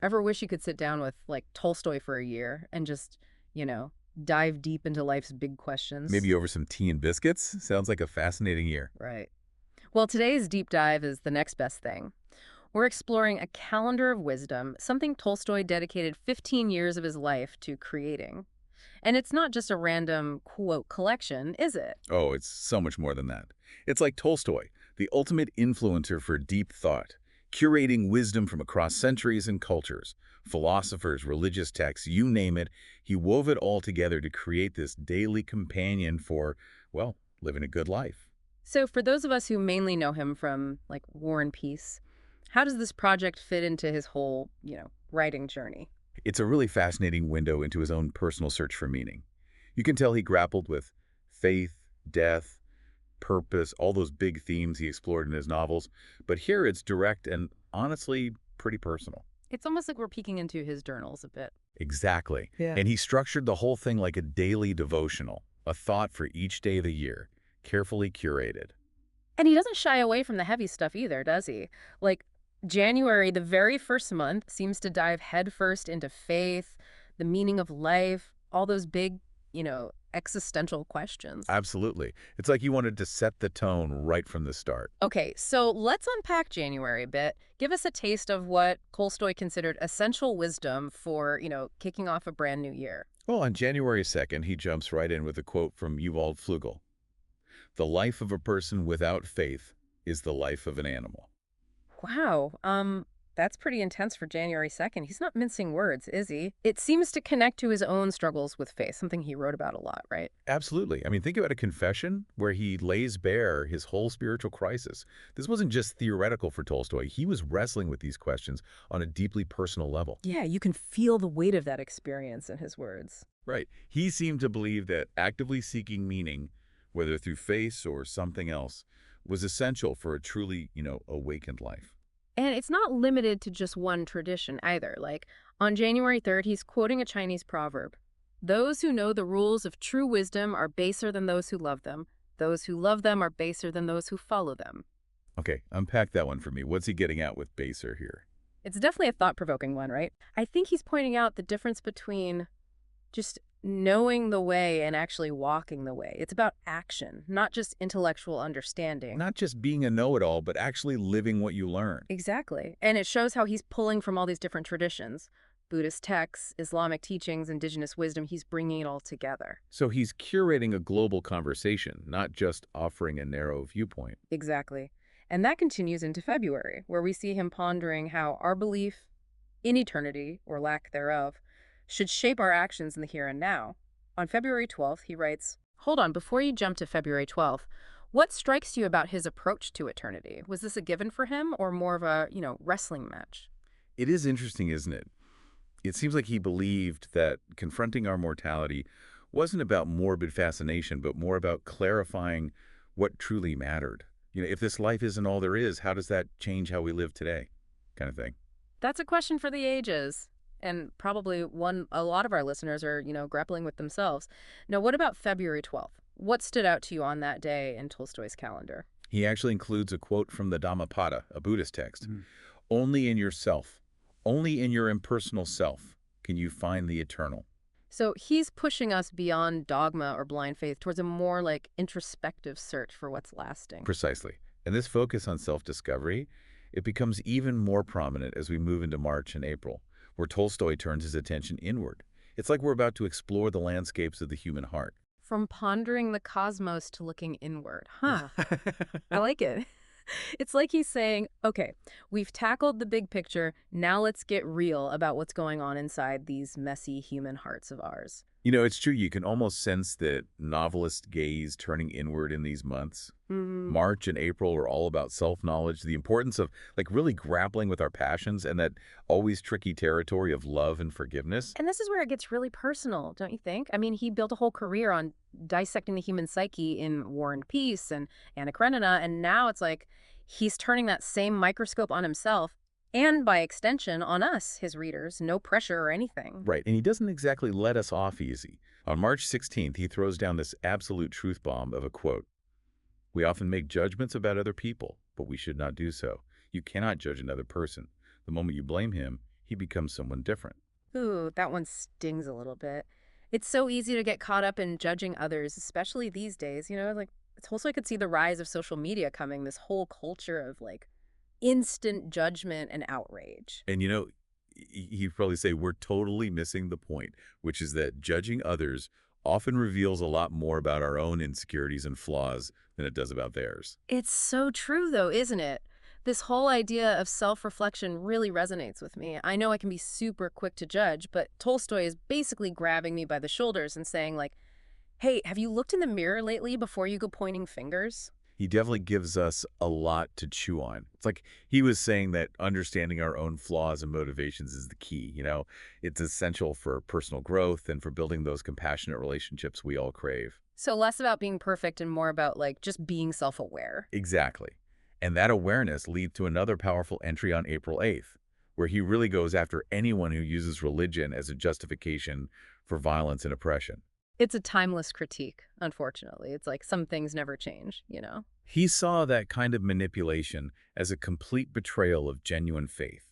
Ever wish you could sit down with, like, Tolstoy for a year and just, dive deep into life's big questions? Maybe over some tea and biscuits? Sounds like a fascinating year. Right. Well, today's deep dive is the next best thing. We're exploring a calendar of wisdom, something Tolstoy dedicated 15 years of his life to creating. And it's not just a random quote collection, is it? Oh, it's so much more than that. It's like Tolstoy, the ultimate influencer for deep thought, curating wisdom from across centuries and cultures. Philosophers, religious texts, you name it, he wove it all together to create this daily companion for, well, living a good life. So, for those of us who mainly know him from, like, War and Peace, how does this project fit into his whole, writing journey? It's a really fascinating window into his own personal search for meaning. You can tell he grappled with faith, death, purpose, all those big themes he explored in his novels, but here it's direct and honestly pretty personal. It's almost like we're peeking into his journals a bit. Exactly. Yeah. And he structured the whole thing like a daily devotional, a thought for each day of the year, carefully curated. And he doesn't shy away from the heavy stuff either, does he? Like, January, the very first month, seems to dive headfirst into faith, the meaning of life, all those big, existential questions. Absolutely. It's like he wanted to set the tone right from the start. Okay, so let's unpack January a bit. Give us a taste of what Tolstoy considered essential wisdom for, kicking off a brand new year. Well, on January 2nd, he jumps right in with a quote from Yuval Flugel. The life of a person without faith is the life of an animal. Wow. That's pretty intense for January 2nd. He's not mincing words, is he? It seems to connect to his own struggles with faith, something he wrote about a lot, right? Absolutely. I mean, think about a confession where he lays bare his whole spiritual crisis. This wasn't just theoretical for Tolstoy. He was wrestling with these questions on a deeply personal level. Yeah, you can feel the weight of that experience in his words. Right. He seemed to believe that actively seeking meaning, whether through faith or something else, was essential for a truly, awakened life. And it's not limited to just one tradition either. Like, on January 3rd, he's quoting a Chinese proverb. Those who know the rules of true wisdom are baser than those who love them. Those who love them are baser than those who follow them. Okay, unpack that one for me. What's he getting at with baser here? It's definitely a thought-provoking one, right? I think he's pointing out the difference between just knowing the way and actually walking the way. It's about action, not just intellectual understanding. Not just being a know-it-all, but actually living what you learn. Exactly. And it shows how he's pulling from all these different traditions. Buddhist texts, Islamic teachings, indigenous wisdom, he's bringing it all together. So he's curating a global conversation, not just offering a narrow viewpoint. Exactly. And that continues into February, where we see him pondering how our belief in eternity, or lack thereof, should shape our actions in the here and now. On February 12th, he writes, hold on, before you jump to February 12th, what strikes you about his approach to eternity? Was this a given for him or more of a, wrestling match? It is interesting, isn't it? It seems like he believed that confronting our mortality wasn't about morbid fascination, but more about clarifying what truly mattered. If this life isn't all there is, how does that change how we live today? Kind of thing. That's a question for the ages. And probably one a lot of our listeners are, grappling with themselves. Now, what about February 12th? What stood out to you on that day in Tolstoy's calendar? He actually includes a quote from the Dhammapada, a Buddhist text. Only in yourself, only in your impersonal self, can you find the eternal. So he's pushing us beyond dogma or blind faith towards a more like introspective search for what's lasting. Precisely. And this focus on self-discovery, it becomes even more prominent as we move into March and April, where Tolstoy turns his attention inward. It's like we're about to explore the landscapes of the human heart. From pondering the cosmos to looking inward. Huh. I like it. It's like he's saying, okay, we've tackled the big picture. Now let's get real about what's going on inside these messy human hearts of ours. It's true. You can almost sense the novelist gaze turning inward in these months. Hmm. March and April are all about self-knowledge, the importance of really grappling with our passions and that always tricky territory of love and forgiveness. And this is where it gets really personal, don't you think? I mean, he built a whole career on dissecting the human psyche in War and Peace and Anna Karenina, and now it's like he's turning that same microscope on himself and by extension on us, his readers. No pressure or anything. Right, and he doesn't exactly let us off easy. On March 16th, he throws down this absolute truth bomb of a quote. We often make judgments about other people, but we should not do so. You cannot judge another person. The moment you blame him, he becomes someone different. Ooh, that one stings a little bit. It's so easy to get caught up in judging others, especially these days. Like Tolstoy could see the rise of social media coming, this whole culture of like instant judgment and outrage. And he'd probably say we're totally missing the point, which is that judging others often reveals a lot more about our own insecurities and flaws than it does about theirs. It's so true, though, isn't it? This whole idea of self reflection really resonates with me. I know I can be super quick to judge, but Tolstoy is basically grabbing me by the shoulders and saying, like, hey, have you looked in the mirror lately before you go pointing fingers? He definitely gives us a lot to chew on. It's like he was saying that understanding our own flaws and motivations is the key. It's essential for personal growth and for building those compassionate relationships we all crave. So, less about being perfect and more about, like, just being self aware. Exactly. And that awareness leads to another powerful entry on April 8th, where he really goes after anyone who uses religion as a justification for violence and oppression. It's a timeless critique, unfortunately. It's like some things never change. He saw that kind of manipulation as a complete betrayal of genuine faith.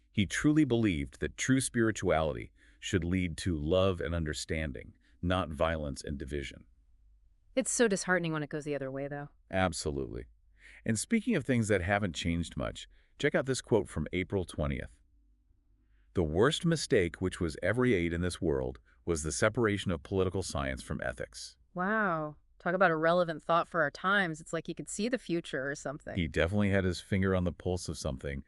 He truly believed that true spirituality should lead to love and understanding, not violence and division. It's so disheartening when it goes the other way, though. Absolutely. And speaking of things that haven't changed much, check out this quote from April 20th. The worst mistake which was ever made in this world was the separation of political science from ethics. Wow. Talk about a relevant thought for our times. It's like he could see the future or something. He definitely had his finger on the pulse of something.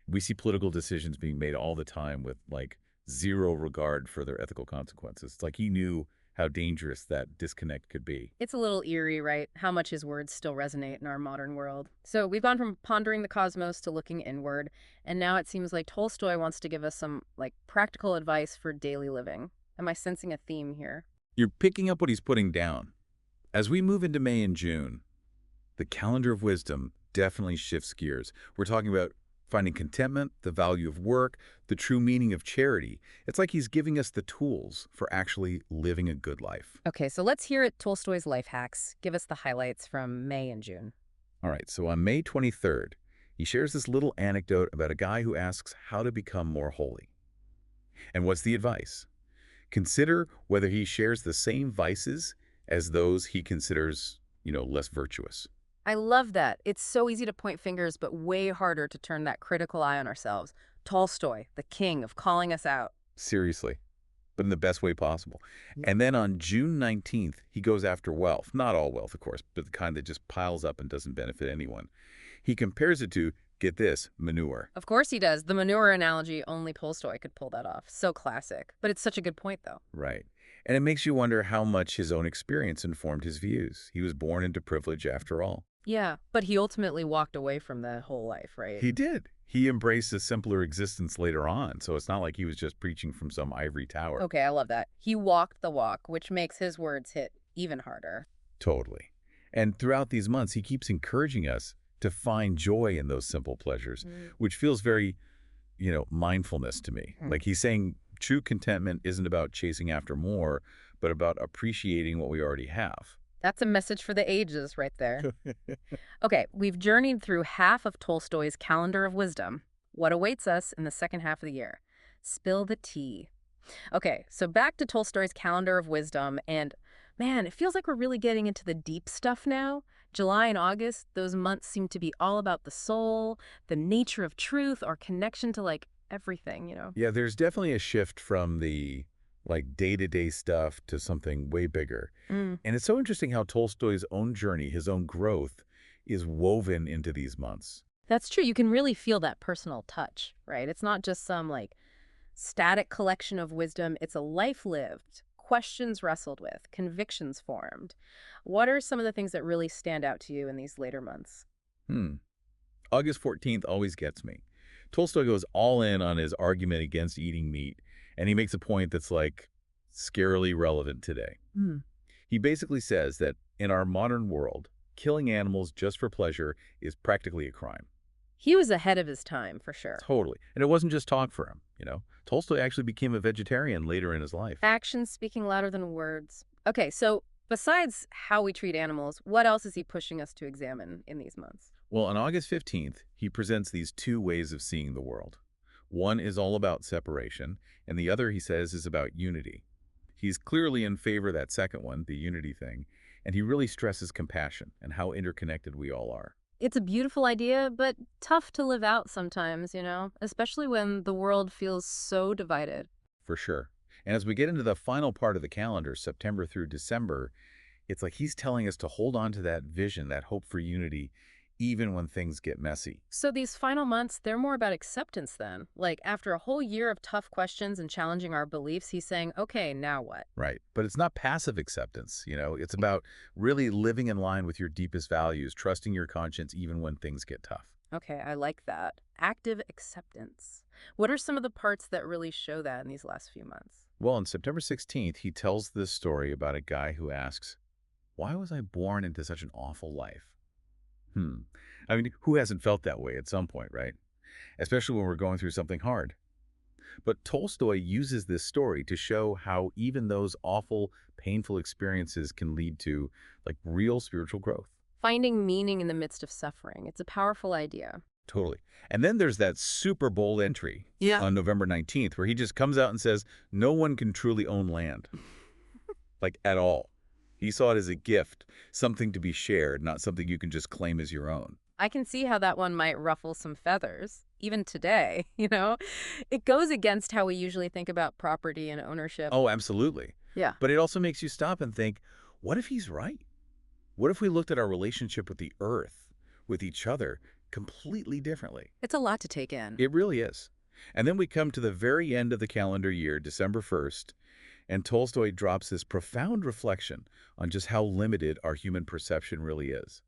We see political decisions being made all the time with like zero regard for their ethical consequences. It's like he knew how dangerous that disconnect could be. It's a little eerie, right? How much his words still resonate in our modern world. So we've gone from pondering the cosmos to looking inward, and now it seems like Tolstoy wants to give us some, like, practical advice for daily living. Am I sensing a theme here? You're picking up what he's putting down. As we move into May and June, the calendar of wisdom definitely shifts gears. We're talking about finding contentment, the value of work, the true meaning of charity. It's like he's giving us the tools for actually living a good life. Okay, so let's hear it. Tolstoy's life hacks. Give us the highlights from May and June. All right, so on May 23rd, he shares this little anecdote about a guy who asks how to become more holy. And what's the advice? Consider whether he shares the same vices as those he considers, less virtuous. I love that. It's so easy to point fingers, but way harder to turn that critical eye on ourselves. Tolstoy, the king of calling us out. Seriously, but in the best way possible. And then on June 19th, he goes after wealth. Not all wealth, of course, but the kind that just piles up and doesn't benefit anyone. He compares it to, get this, manure. Of course he does. The manure analogy, only Tolstoy could pull that off. So classic. But it's such a good point, though. Right. And it makes you wonder how much his own experience informed his views. He was born into privilege after all. Yeah, but he ultimately walked away from the whole life, right? He did. He embraced a simpler existence later on, so it's not like he was just preaching from some ivory tower. Okay, I love that. He walked the walk, which makes his words hit even harder. Totally. And throughout these months, he keeps encouraging us to find joy in those simple pleasures, which feels very, mindfulness to me. Like he's saying true contentment isn't about chasing after more, but about appreciating what we already have. That's a message for the ages right there. Okay, we've journeyed through half of Tolstoy's calendar of wisdom. What awaits us in the second half of the year? Spill the tea. Okay, so back to Tolstoy's calendar of wisdom, and man, it feels like we're really getting into the deep stuff now. July and August, those months seem to be all about the soul, the nature of truth, our connection to, like, everything. Yeah, there's definitely a shift from the day-to-day stuff to something way bigger. Mm. And it's so interesting how Tolstoy's own journey, his own growth, is woven into these months. That's true. You can really feel that personal touch, right? It's not just some, like, static collection of wisdom. It's a life lived, questions wrestled with, convictions formed. What are some of the things that really stand out to you in these later months? August 14th always gets me. Tolstoy goes all in on his argument against eating meat, and he makes a point that's scarily relevant today. He basically says that in our modern world, killing animals just for pleasure is practically a crime. He was ahead of his time, for sure. Totally. And it wasn't just talk for him. Tolstoy actually became a vegetarian later in his life. Actions speaking louder than words. Okay, so besides how we treat animals, what else is he pushing us to examine in these months? Well, on August 15th, he presents these two ways of seeing the world. One is all about separation, and the other, he says, is about unity. He's clearly in favor of that second one, the unity thing, and he really stresses compassion and how interconnected we all are. It's a beautiful idea, but tough to live out sometimes, especially when the world feels so divided. For sure. And as we get into the final part of the calendar, September through December, it's like he's telling us to hold on to that vision, that hope for unity, even when things get messy. So these final months, they're more about acceptance then. Like after a whole year of tough questions and challenging our beliefs, he's saying, okay, now what? Right. But it's not passive acceptance, it's about really living in line with your deepest values, trusting your conscience even when things get tough. Okay, I like that. Active acceptance. What are some of the parts that really show that in these last few months? Well, on September 16th, he tells this story about a guy who asks, why was I born into such an awful life? I mean, who hasn't felt that way at some point, right? Especially when we're going through something hard. But Tolstoy uses this story to show how even those awful, painful experiences can lead to, like, real spiritual growth. Finding meaning in the midst of suffering. It's a powerful idea. Totally. And then there's that super bold entry on November 19th where he just comes out and says, no one can truly own land, like at all. He saw it as a gift, something to be shared, not something you can just claim as your own. I can see how that one might ruffle some feathers, even today, It goes against how we usually think about property and ownership. Oh, absolutely. Yeah. But it also makes you stop and think, what if he's right? What if we looked at our relationship with the earth, with each other, completely differently? It's a lot to take in. It really is. And then we come to the very end of the calendar year, December 1st, and Tolstoy drops this profound reflection on just how limited our human perception really is.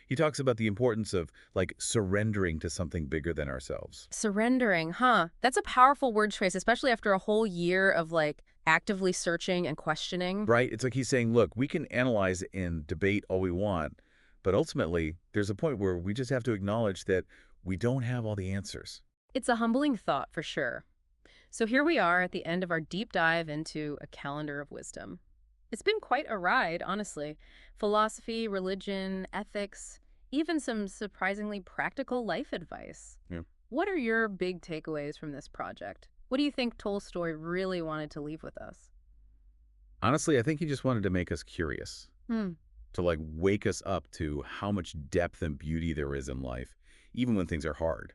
He talks about the importance of, like, surrendering to something bigger than ourselves. Surrendering, huh? That's a powerful word choice, especially after a whole year of actively searching and questioning. Right? It's like he's saying, look, we can analyze and debate all we want, but ultimately there's a point where we just have to acknowledge that we don't have all the answers. It's a humbling thought for sure. So here we are at the end of our deep dive into a calendar of wisdom. It's been quite a ride, honestly. Philosophy, religion, ethics, even some surprisingly practical life advice. Yeah. What are your big takeaways from this project? What do you think Tolstoy really wanted to leave with us? Honestly, I think he just wanted to make us curious, Hmm. to, like, wake us up to how much depth and beauty there is in life, even when things are hard.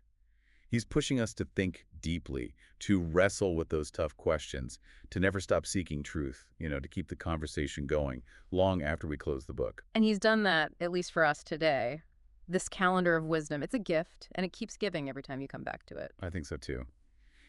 He's pushing us to think deeply, to wrestle with those tough questions, to never stop seeking truth, to keep the conversation going long after we close the book. And he's done that, at least for us today. This calendar of wisdom, it's a gift, and it keeps giving every time you come back to it. I think so too.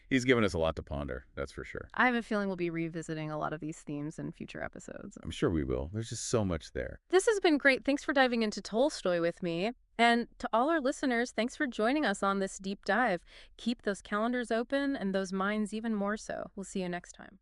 He's given us a lot to ponder, that's for sure. I have a feeling we'll be revisiting a lot of these themes in future episodes. I'm sure we will. There's just so much there. This has been great. Thanks for diving into Tolstoy with me. And to all our listeners, thanks for joining us on this deep dive. Keep those calendars open and those minds even more so. We'll see you next time.